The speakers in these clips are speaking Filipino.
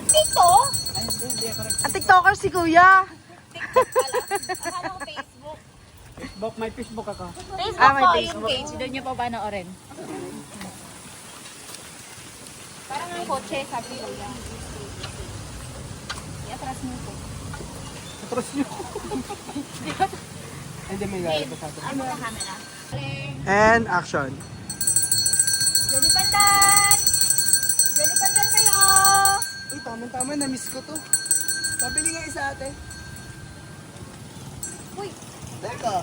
TikTok? At TikToker si Kuya. TikTok pala. Akala ko Facebook. Facebook, may Facebook ako. Facebook Ah, may po Facebook. yung page. Doon niyo po ba na-orin? Parang ang kotse, sabi ko yan. I-atras mo po. Atras nyo. Hindi, may gaya pa sa atin. Ano na camera? And action. Jolly Pandan! Jolly Pandan kayo! Uy, tama-tama, na-miss ko to. Pabili nga isa ate. Uy, Teka.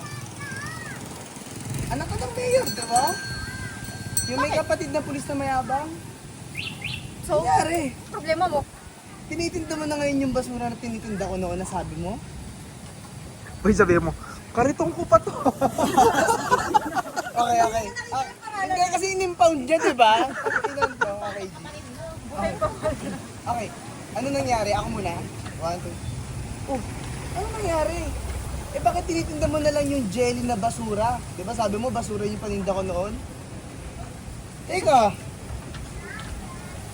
Anak ka ng mayor, di ba? Yung may Bakit? kapatid na pulis na mayabang. so, Nangyari. problema mo. Tinitinda mo na ngayon yung basura na tinitinda ko noon, nasabi mo? Uy, sabihin mo, karitong ko pa to. Okay, okay. Hindi kasi in-impound dyan, di ba? Ilan to? Okay, G. Okay. Ano nangyari? Ako muna. 1, 2. Oh, ano nangyari? Eh bakit tinitinda mo na lang yung jelly na basura? Di ba sabi mo basura yung paninda ko noon? Teka.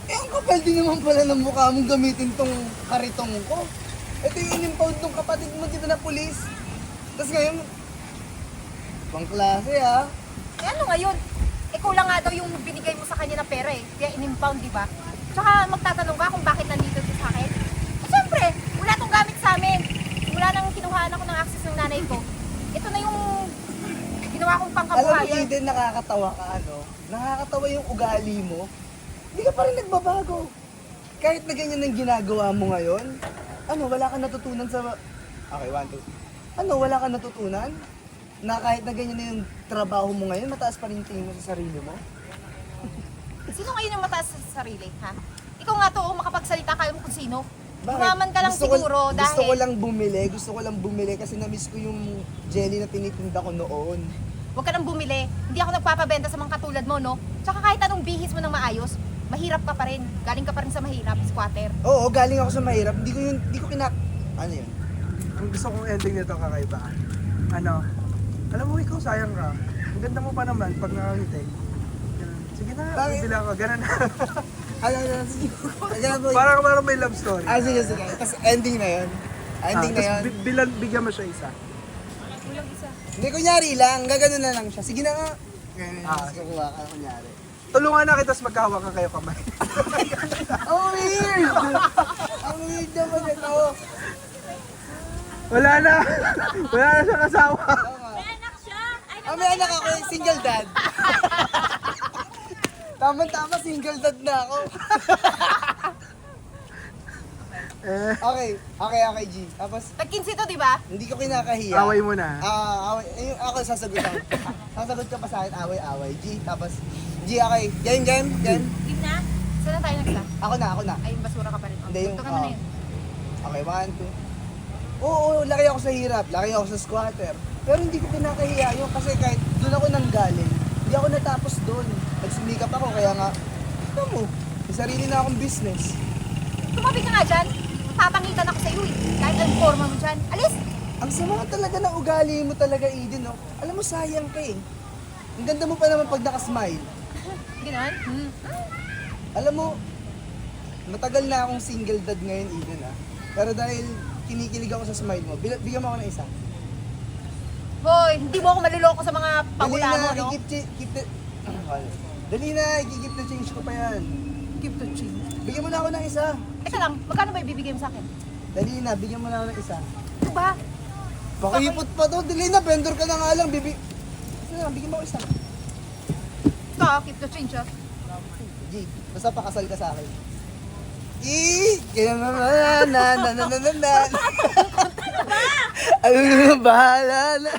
Eh ang kapal din naman pala ng mukha mong gamitin tong karitong ko. Ito yung in-impound ng kapatid mo dito na pulis. Tapos ngayon, pang klase ha. Eh ano ngayon? Eh kulang nga daw yung binigay mo sa kanya na pera eh. Kaya in-impound, di ba? Tsaka magtatanong ka kung bakit nandito ito sa akin. Eh, siyempre, wala tong gamit sa amin. Mula nang kinuhaan ako ng access ng nanay ko. Ito na yung ginawa kong Alam mo, pangkabuhayan. Eden, nakakatawa ka, ano? Nakakatawa yung ugali mo. Hindi ka pa rin nagbabago. Kahit na ganyan ang ginagawa mo ngayon, ano, wala kang natutunan sa... Okay, 1, 2. Ano, wala kang natutunan? Na kahit na ganyan na yung trabaho mo ngayon, mataas pa rin yung tingin mo sa sarili mo? Sino ngayon yung mataas sa sarili, ha? Ikaw nga to, makapagsalita ka kung sino. Bakit? Umaman ka lang Gusto ko- siguro dahil... Gusto ko lang bumili kasi na-miss ko yung jelly na tinitinda ko noon. Huwag ka nang bumili. Hindi ako nagpapabenta sa mga katulad mo, no? Tsaka kahit anong bihis mo ng maayos, mahirap ka pa rin. Galing ka pa rin sa mahirap, squatter. Oo, galing ako sa mahirap. Hindi ko Ano yun? Ang gusto kong ending nito kakaiba. Ano, alam mo ikaw sayang ka. Ang ganda mo pa naman pag nakangiti. Ganun. Sige na, Bakit? bibila ka. Ganun na. Ano, parang may love story. sige. Tapos ending na yun. Ending na yun. Bigyan mo siya isa. Kulang isa. Hindi, kunyari lang. Gagano na lang siya. Sige na nga. Ganyan. Ah. Kukuha ka, kunyari. Tulungan na kita, tapos magkahawak ka kayo kamay. Ang weird! Ang weird naman ito. Wala na. Wala na siyang asawa. May anak siya! Ay, May anak ako, single dad. Tama-tama, single dad na ako. Okay, G. Tapos, tag-15 to, di ba? hindi ko kinakahiya. Away mo na. Away. Ako sasagot ako. Sasagot ka pa sa akin, away. G, tapos, G, okay. Game. Game na? Saan na tayo nagsa? Ako na. Ay, basura ka pa rin. Hindi, yung- Ito ka na yun. Okay, 1, 2. Oo, laki ako sa hirap. Laki ako sa squatter. Pero hindi ko kinakahiya yun kasi kahit doon ako nanggaling, hindi ako natapos doon. Nagsumikap ako, kaya nga, ito mo, may sarili na akong business. Tumabi ka nga dyan. Papangitan ako sa iyo eh. Kahit anong forma mo dyan. Alis! Ang sama talaga ng ugali mo talaga, Eden, no? Alam mo, sayang ka eh. Ang ganda mo pa naman pag nakasmile. Ganon? Alam mo, matagal na akong single dad ngayon, Eden, ah. Pero dahil kinikilig ako sa smile mo, bigyan mo ako ng isa. Hoy, hindi mo ako maluloko sa mga pangula mo, no? Keep the... Dali na, i-keep the change ko pa yan. Keep the change. Bigyan mo na ako ng isa. Ito lang, magkano ba ibibigay mo sa akin? Dali na, bigyan mo na ako ng isa. Ito ba? Pakipot pa to, dali na, vendor ka na nga lang, Isa na, bigyan mo ako isa. Ito, keep the change, ah. G, basta pakasal ka sa akin. Kaya na. Ano na, bahala na.